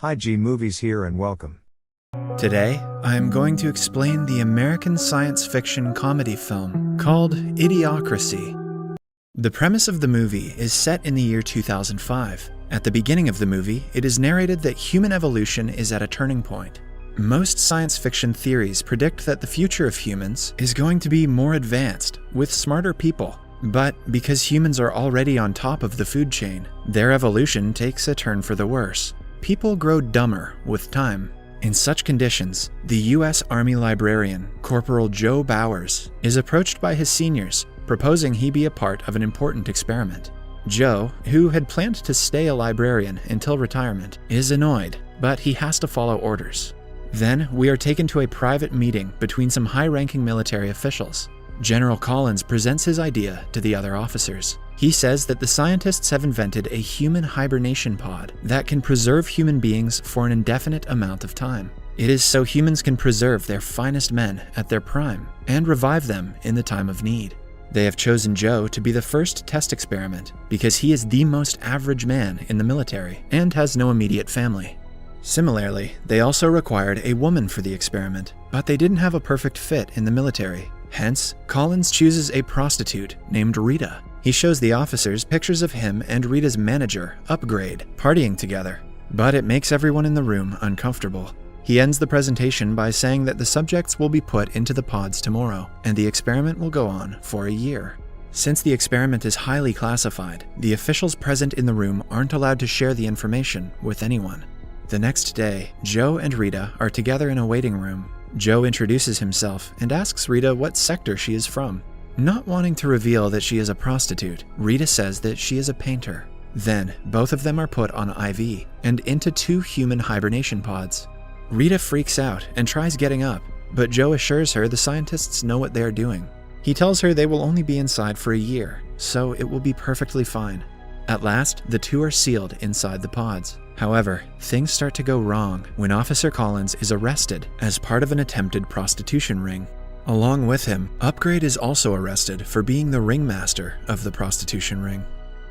Hi G Movies here and welcome. Today, I am going to explain the American science fiction comedy film called Idiocracy. The premise of the movie is set in the year 2005. At the beginning of the movie, it is narrated that human evolution is at a turning point. Most science fiction theories predict that the future of humans is going to be more advanced, with smarter people. But because humans are already on top of the food chain, their evolution takes a turn for the worse. People grow dumber with time. In such conditions, the U.S. Army librarian, Corporal Joe Bowers, is approached by his seniors, proposing he be a part of an important experiment. Joe, who had planned to stay a librarian until retirement, is annoyed, but he has to follow orders. Then, we are taken to a private meeting between some high-ranking military officials. General Collins presents his idea to the other officers. He says that the scientists have invented a human hibernation pod that can preserve human beings for an indefinite amount of time. It is so humans can preserve their finest men at their prime and revive them in the time of need. They have chosen Joe to be the first test experiment because he is the most average man in the military and has no immediate family. Similarly, they also required a woman for the experiment, but they didn't have a perfect fit in the military. Hence, Collins chooses a prostitute named Rita. He shows the officers pictures of him and Rita's manager, Upgrade, partying together, but it makes everyone in the room uncomfortable. He ends the presentation by saying that the subjects will be put into the pods tomorrow, and the experiment will go on for a year. Since the experiment is highly classified, the officials present in the room aren't allowed to share the information with anyone. The next day, Joe and Rita are together in a waiting room. Joe introduces himself and asks Rita what sector she is from. Not wanting to reveal that she is a prostitute, Rita says that she is a painter. Then, both of them are put on IV and into 2 human hibernation pods. Rita freaks out and tries getting up, but Joe assures her the scientists know what they are doing. He tells her they will only be inside for a year, so it will be perfectly fine. At last, the 2 are sealed inside the pods. However, things start to go wrong when Officer Collins is arrested as part of an attempted prostitution ring. Along with him, Upgrade is also arrested for being the ringmaster of the prostitution ring.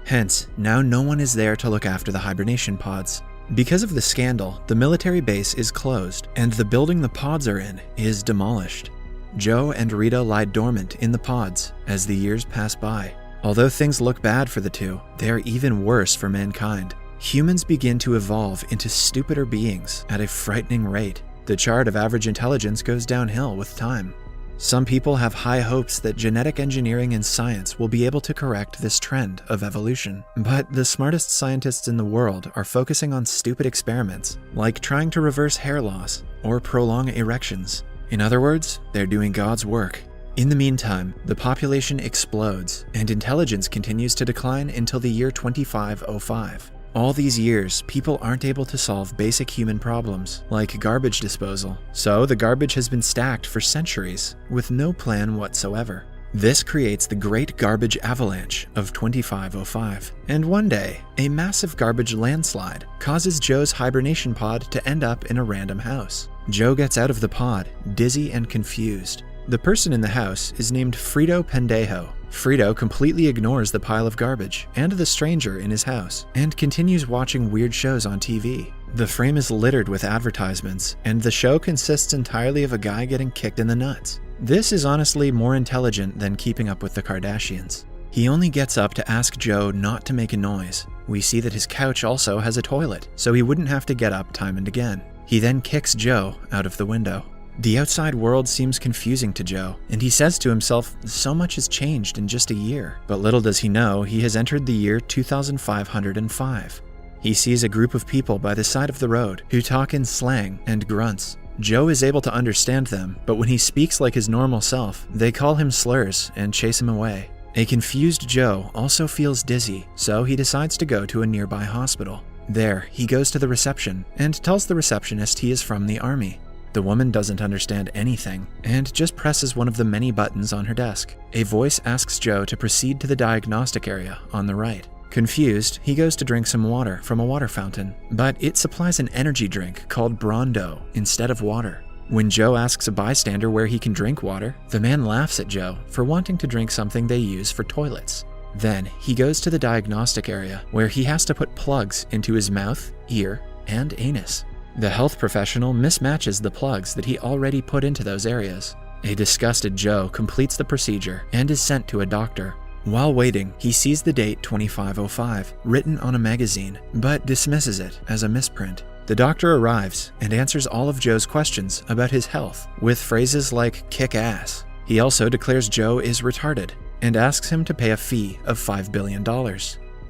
Hence, now no one is there to look after the hibernation pods. Because of the scandal, the military base is closed, and the building the pods are in is demolished. Joe and Rita lie dormant in the pods as the years pass by. Although things look bad for the 2, they are even worse for mankind. Humans begin to evolve into stupider beings at a frightening rate. The chart of average intelligence goes downhill with time. Some people have high hopes that genetic engineering and science will be able to correct this trend of evolution. But the smartest scientists in the world are focusing on stupid experiments, like trying to reverse hair loss or prolong erections. In other words, they're doing God's work. In the meantime, the population explodes, and intelligence continues to decline until the year 2505. All these years, people aren't able to solve basic human problems, like garbage disposal, so the garbage has been stacked for centuries, with no plan whatsoever. This creates the Great Garbage Avalanche of 2505, and one day, a massive garbage landslide causes Joe's hibernation pod to end up in a random house. Joe gets out of the pod, dizzy and confused. The person in the house is named Frito Pendejo. Frito completely ignores the pile of garbage and the stranger in his house, and continues watching weird shows on TV. The frame is littered with advertisements, and the show consists entirely of a guy getting kicked in the nuts. This is honestly more intelligent than Keeping Up with the Kardashians. He only gets up to ask Joe not to make a noise. We see that his couch also has a toilet, so he wouldn't have to get up time and again. He then kicks Joe out of the window. The outside world seems confusing to Joe, and he says to himself, so much has changed in just a year. But little does he know, he has entered the year 2505. He sees a group of people by the side of the road who talk in slang and grunts. Joe is able to understand them, but when he speaks like his normal self, they call him slurs and chase him away. A confused Joe also feels dizzy, so he decides to go to a nearby hospital. There, he goes to the reception and tells the receptionist he is from the army. The woman doesn't understand anything and just presses one of the many buttons on her desk. A voice asks Joe to proceed to the diagnostic area on the right. Confused, he goes to drink some water from a water fountain, but it supplies an energy drink called Brondo instead of water. When Joe asks a bystander where he can drink water, the man laughs at Joe for wanting to drink something they use for toilets. Then, he goes to the diagnostic area where he has to put plugs into his mouth, ear, and anus. The health professional mismatches the plugs that he already put into those areas. A disgusted Joe completes the procedure and is sent to a doctor. While waiting, he sees the date 2505 written on a magazine, but dismisses it as a misprint. The doctor arrives and answers all of Joe's questions about his health with phrases like kick ass. He also declares Joe is retarded and asks him to pay a fee of $5 billion.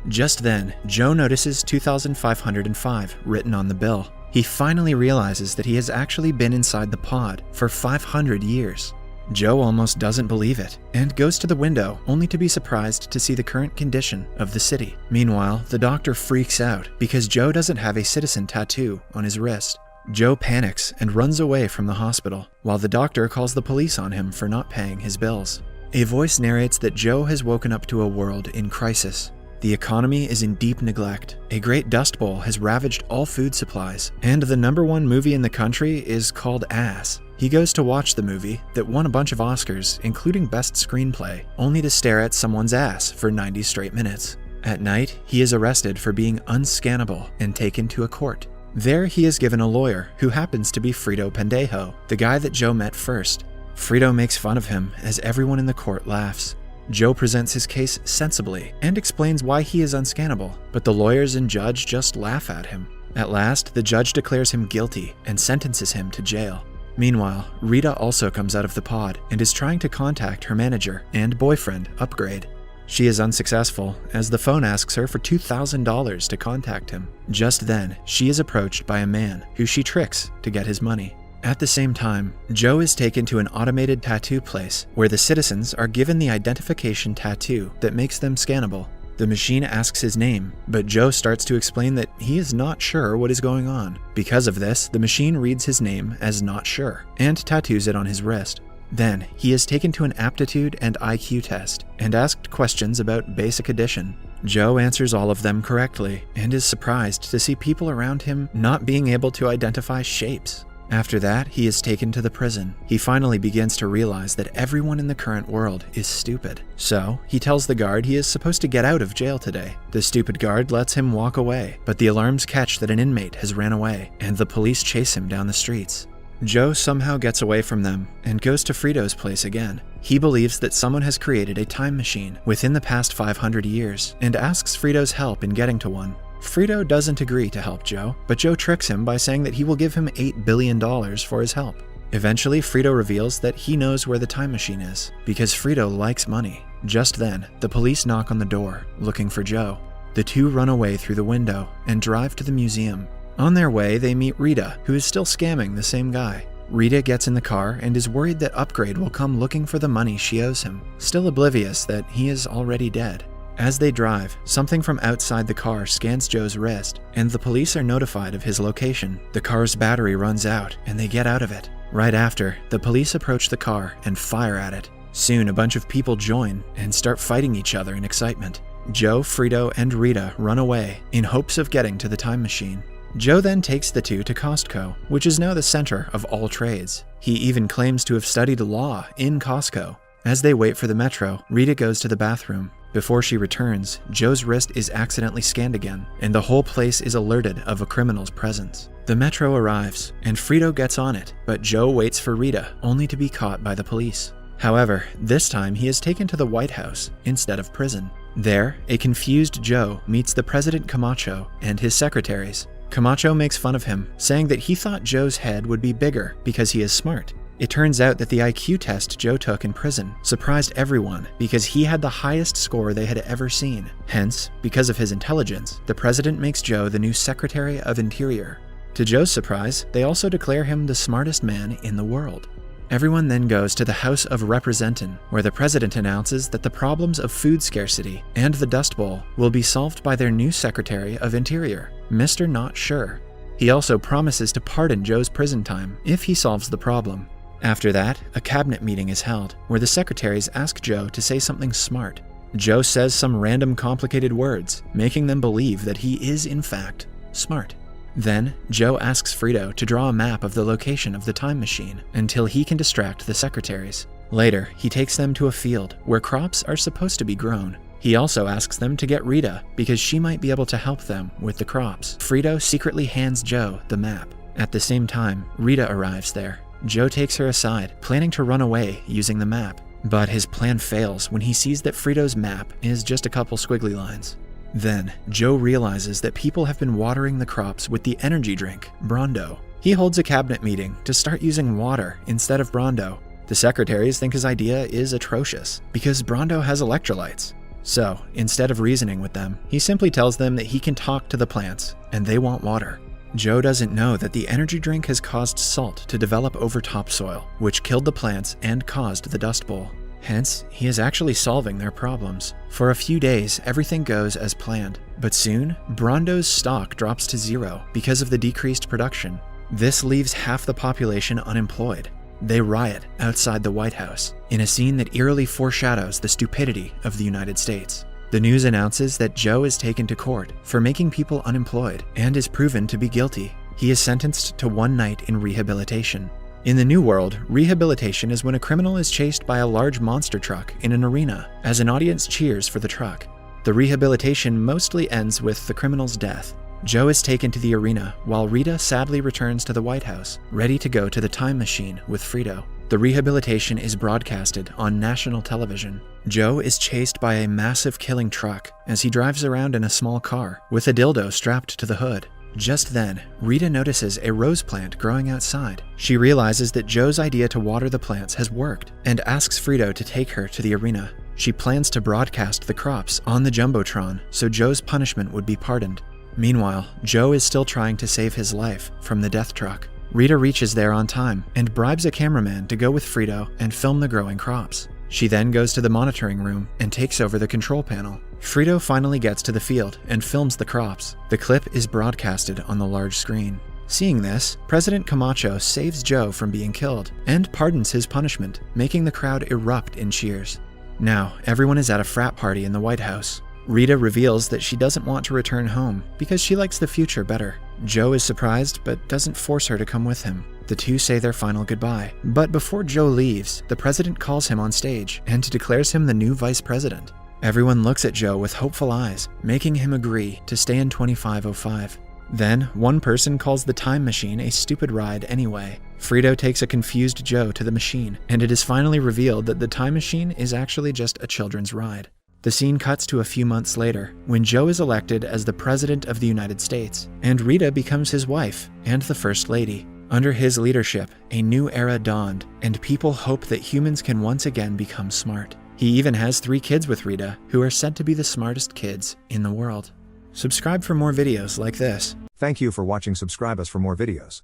Just then, Joe notices 2505 written on the bill. He finally realizes that he has actually been inside the pod for 500 years. Joe almost doesn't believe it and goes to the window only to be surprised to see the current condition of the city. Meanwhile, the doctor freaks out because Joe doesn't have a citizen tattoo on his wrist. Joe panics and runs away from the hospital, while the doctor calls the police on him for not paying his bills. A voice narrates that Joe has woken up to a world in crisis. The economy is in deep neglect. A great dust bowl has ravaged all food supplies, and the #1 movie in the country is called Ass. He goes to watch the movie that won a bunch of Oscars, including Best Screenplay, only to stare at someone's ass for 90 straight minutes. At night, he is arrested for being unscannable and taken to a court. There, he is given a lawyer who happens to be Frito Pendejo, the guy that Joe met first. Frito makes fun of him as everyone in the court laughs. Joe presents his case sensibly and explains why he is unscannable, but the lawyers and judge just laugh at him. At last, the judge declares him guilty and sentences him to jail. Meanwhile, Rita also comes out of the pod and is trying to contact her manager and boyfriend, Upgrade. She is unsuccessful, as the phone asks her for $2,000 to contact him. Just then, she is approached by a man who she tricks to get his money. At the same time, Joe is taken to an automated tattoo place where the citizens are given the identification tattoo that makes them scannable. The machine asks his name, but Joe starts to explain that he is not sure what is going on. Because of this, the machine reads his name as not sure and tattoos it on his wrist. Then, he is taken to an aptitude and IQ test and asked questions about basic addition. Joe answers all of them correctly and is surprised to see people around him not being able to identify shapes. After that, he is taken to the prison. He finally begins to realize that everyone in the current world is stupid. So, he tells the guard he is supposed to get out of jail today. The stupid guard lets him walk away, but the alarms catch that an inmate has ran away, and the police chase him down the streets. Joe somehow gets away from them and goes to Frito's place again. He believes that someone has created a time machine within the past 500 years and asks Frito's help in getting to one. Frito doesn't agree to help Joe, but Joe tricks him by saying that he will give him $8 billion for his help. Eventually, Frito reveals that he knows where the time machine is, because Frito likes money. Just then, the police knock on the door, looking for Joe. The two run away through the window and drive to the museum. On their way, they meet Rita, who is still scamming the same guy. Rita gets in the car and is worried that Upgrade will come looking for the money she owes him, still oblivious that he is already dead. As they drive, something from outside the car scans Joe's wrist, and the police are notified of his location. The car's battery runs out, and they get out of it. Right after, the police approach the car and fire at it. Soon, a bunch of people join and start fighting each other in excitement. Joe, Frito, and Rita run away in hopes of getting to the time machine. Joe then takes the two to Costco, which is now the center of all trades. He even claims to have studied law in Costco. As they wait for the metro, Rita goes to the bathroom. Before she returns, Joe's wrist is accidentally scanned again, and the whole place is alerted of a criminal's presence. The metro arrives, and Frito gets on it, but Joe waits for Rita, only to be caught by the police. However, this time he is taken to the White House instead of prison. There, a confused Joe meets the President Camacho and his secretaries. Camacho makes fun of him, saying that he thought Joe's head would be bigger because he is smart. It turns out that the IQ test Joe took in prison surprised everyone because he had the highest score they had ever seen. Hence, because of his intelligence, the president makes Joe the new Secretary of Interior. To Joe's surprise, they also declare him the smartest man in the world. Everyone then goes to the House of Representin, where the president announces that the problems of food scarcity and the Dust Bowl will be solved by their new Secretary of Interior, Mr. Not Sure. He also promises to pardon Joe's prison time if he solves the problem. After that, a cabinet meeting is held, where the secretaries ask Joe to say something smart. Joe says some random complicated words, making them believe that he is in fact smart. Then, Joe asks Frito to draw a map of the location of the time machine until he can distract the secretaries. Later, he takes them to a field where crops are supposed to be grown. He also asks them to get Rita because she might be able to help them with the crops. Frito secretly hands Joe the map. At the same time, Rita arrives there. Joe takes her aside, planning to run away using the map. But his plan fails when he sees that Frito's map is just a couple squiggly lines. Then, Joe realizes that people have been watering the crops with the energy drink, Brondo. He holds a cabinet meeting to start using water instead of Brondo. The secretaries think his idea is atrocious because Brondo has electrolytes. So, instead of reasoning with them, he simply tells them that he can talk to the plants, and they want water. Joe doesn't know that the energy drink has caused salt to develop over topsoil, which killed the plants and caused the Dust Bowl. Hence, he is actually solving their problems. For a few days, everything goes as planned, but soon, Brondo's stock drops to zero because of the decreased production. This leaves half the population unemployed. They riot outside the White House, in a scene that eerily foreshadows the stupidity of the United States. The news announces that Joe is taken to court for making people unemployed and is proven to be guilty. He is sentenced to 1 night in rehabilitation. In the New World, rehabilitation is when a criminal is chased by a large monster truck in an arena as an audience cheers for the truck. The rehabilitation mostly ends with the criminal's death. Joe is taken to the arena while Rita sadly returns to the White House, ready to go to the time machine with Frito. The rehabilitation is broadcasted on national television. Joe is chased by a massive killing truck as he drives around in a small car with a dildo strapped to the hood. Just then, Rita notices a rose plant growing outside. She realizes that Joe's idea to water the plants has worked and asks Frito to take her to the arena. She plans to broadcast the crops on the Jumbotron so Joe's punishment would be pardoned. Meanwhile, Joe is still trying to save his life from the death truck. Rita reaches there on time and bribes a cameraman to go with Frito and film the growing crops. She then goes to the monitoring room and takes over the control panel. Frito finally gets to the field and films the crops. The clip is broadcasted on the large screen. Seeing this, President Camacho saves Joe from being killed and pardons his punishment, making the crowd erupt in cheers. Now, everyone is at a frat party in the White House. Rita reveals that she doesn't want to return home because she likes the future better. Joe is surprised but doesn't force her to come with him. The two say their final goodbye. But before Joe leaves, the president calls him on stage and declares him the new vice president. Everyone looks at Joe with hopeful eyes, making him agree to stay in 2505. Then, one person calls the time machine a stupid ride anyway. Frito takes a confused Joe to the machine, and it is finally revealed that the time machine is actually just a children's ride. The scene cuts to a few months later, when Joe is elected as the President of the United States, and Rita becomes his wife and the First Lady. Under his leadership, a new era dawned, and people hope that humans can once again become smart. He even has 3 kids with Rita, who are said to be the smartest kids in the world. Subscribe for more videos like this. Thank you for watching. Subscribe us for more videos.